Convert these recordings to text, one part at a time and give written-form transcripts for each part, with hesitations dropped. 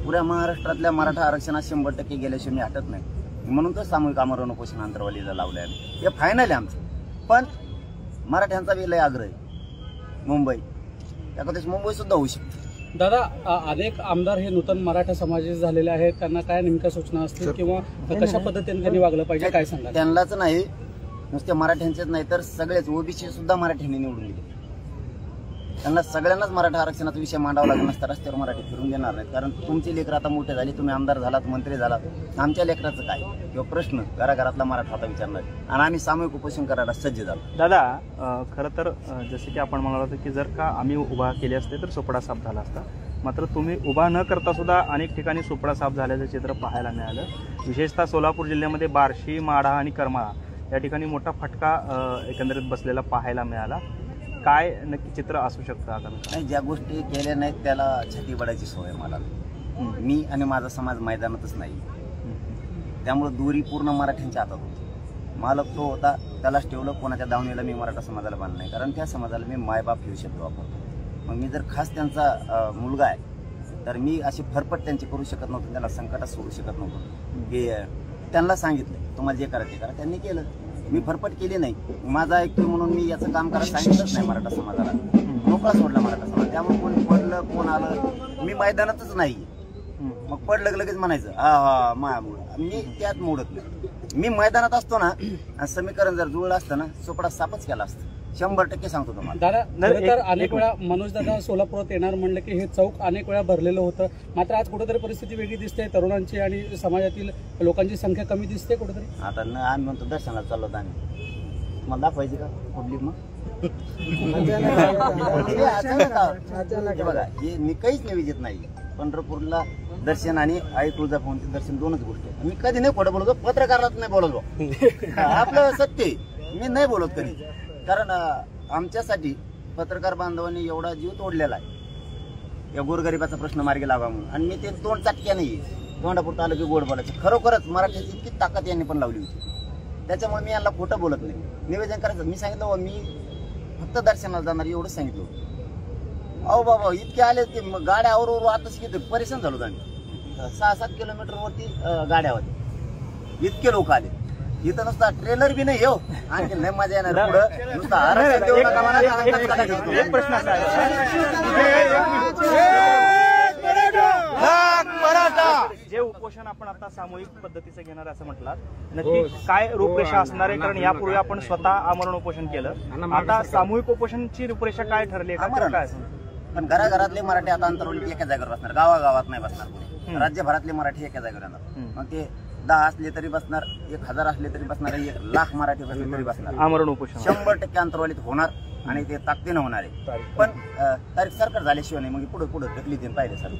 पुऱ्या महाराष्ट्रातल्या मराठा आरक्षणात 100% गेल्याशिवाय मी हटत नाही. म्हणून तर सामूहिक आमरण उपोषण आंतरवालीला लावलं आहे. हे फायनल आहे आमचं. पण मराठ्यांचा बी लय आग्रह आहे. मुंबई त्याकडे मुंबई सुद्धा होऊ शकते. दादा, अनेक आमदार हे नूतन मराठा समाजाचे झालेले आहेत. त्यांना काय नेमक्या सूचना असतील किंवा कशा पद्धतीने त्यांनी वागलं पाहिजे, काय सांगा? त्यांनाच नाही, नुसते मराठ्यांचेच नाही तर सगळेच ओबीसी सुद्धा मराठ्यांनी निवडून दिले. त्यांना सगळ्यांनाच मराठा आरक्षणाचा विषय मांडावा लागला नसता. रस्त्यावर मराठी फिरून देणार नाहीत. कारण तुमची लेकरं आता मोठे झाली, तुम्ही आमदार झालात, मंत्री झालात, आमच्या लेकराचं काय किंवा प्रश्न घराघरातला मराठा आता विचारणार आणि आम्ही सामूहिक उपोषण करायला सज्ज झालो. दादा, खरं तर जसं की आपण म्हणालो होतो की जर का आम्ही उभा केले असते तर सोपडा साफ झाला असता. मात्र तुम्ही उभा न करता सुद्धा अनेक ठिकाणी सोपडा साफ झाल्याचं चित्र पाहायला मिळालं. विशेषतः सोलापूर जिल्ह्यामध्ये बार्शी, माढा आणि करमाळा या ठिकाणी मोठा फटका एकंदरीत बसलेला पाहायला मिळाला. काय नक्की चित्र असू शकतं आता? नाही, ज्या गोष्टी केल्या नाहीत त्याला छाती पडायची सवय मला. मी आणि माझा समाज मैदानातच नाही, त्यामुळे दोरी पूर्ण मराठ्यांच्या हातात होती. मालक तो होता, त्यालाच ठेवलं. कोणाच्या दावणीला मी मराठा समाजाला बांधलं नाही, कारण त्या समाजाला मी मायबाप घेऊ शब्द वापरतो. मग मी जर खास त्यांचा मुलगा आहे तर मी अशी फरफट त्यांची करू शकत नव्हतो, त्याला संकटात सोडू शकत नव्हतो. की त्यांना सांगितलं तुम्हाला जे करायचं करा, त्यांनी केलं. मी फरफट केली नाही. माझा ऐकतो म्हणून मी याचं काम करायला सांगितलंच नाही मराठा समाजाला. मोकळा सोडला मराठा समाज. त्यामुळे कोण पडलं कोण आलं मी मैदानातच नाही. मग पडलं लगेच म्हणायचं हा मायामुळं. मी त्यात मोडत नाही. मी मैदानात असतो ना, आणि समीकरण जर जुळलं असतं ना, सोपडा सापच केला असतं. 100% सांगतो तुम्हाला. दादा, तर अनेक वेळा मनोज दादा सोलापुरात येणार म्हणलं की हे चौक अनेक वेळा भरलेलं होतं. मात्र आज कुठेतरी परिस्थिती वेगळी दिसते. तरुणांची आणि समाजातील लोकांची संख्या कमी दिसते कुठेतरी. आता आम्ही म्हणतो दर्शनाला चाललो होतो आम्ही. मला दाखवायची का पब्लिक? मग बघा, हे मी काहीच निवेदित नाही. पंढरपूरला दर्शन आणि आई तुळजाभवानीचे दर्शन दोनच गोष्टी आहेत. मी कधी नाही खोटं बोलतो, पत्रकारालाच नाही बोलतो. आपलं सत्य मी नाही बोलत कधी. कारण आमच्यासाठी पत्रकार बांधवांनी एवढा जीव तोडलेला आहे या गोरगरिबाचा प्रश्न मार्गी लावा म्हणून. आणि मी ते तोंड चाटक्या नाही, तोंडापुरतं आलं की गोड बोलायचं. खरोखरच मराठीची इतकी ताकद यांनी पण लावली होती. त्याच्यामुळे मी यांना खोटं बोलत नाही. निवेदन करायचं मी सांगितलं, मी फक्त दर्शनाला जाणार एवढंच सांगितलं होतं. अहो बाबा इतके आले की गाड्या आवरू आताच किती परेशान झालो होतो आम्ही. 6-7 किलोमीटरवरती गाड्या होत्या. इतके लोक आले. इथं नुसता ट्रेलर बी नाही येऊ, आणखी नाही मजा येणार. पुढं नुसता आरक्षण देऊ नका मला. एक प्रश्न असा जे उपोषण आपण आता सामूहिक पद्धतीचं घेणार असं म्हटलं, नक्की काय रूपरेषा असणार आहे? कारण यापूर्वी आपण स्वतः आमरण उपोषण केलं, आता सामूहिक उपोषणाची रूपरेषा काय ठरली आहे? काय पण घराघरातले मराठी आता अंतरवली एका जागेवर बसणार, गावागावात नाही बसणार. राज्यभरातले मराठी एका जागेवर येणार. मग ते 10 असले तरी बसणार, 1000 असले तरी बसणार, 1,00,000 मराठी बसले तरी बसणार. आमरण उपोषण 100% अंतरवालीत होणार आणि ते ताकदीनं होणार आहे. पण तारीख सरकार झाल्याशिवाय नाही. मग पुढे ढकली देईन पाहिजे सर.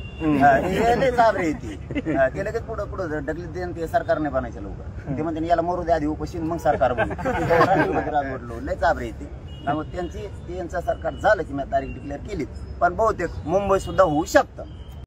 चाबरे येते ते लगेच पुढे ढकली देईन. ते सरकारने बनायचं लवकर. ते म्हणते याला मरू द्या आधी उपोषण मग सरकार बनलो. लय चाबरे येते. त्यामुळे त्यांचं सरकार झालं की मी तारीख डिक्लेअर केली. पण बहुतेक मुंबई सुद्धा होऊ शकतं.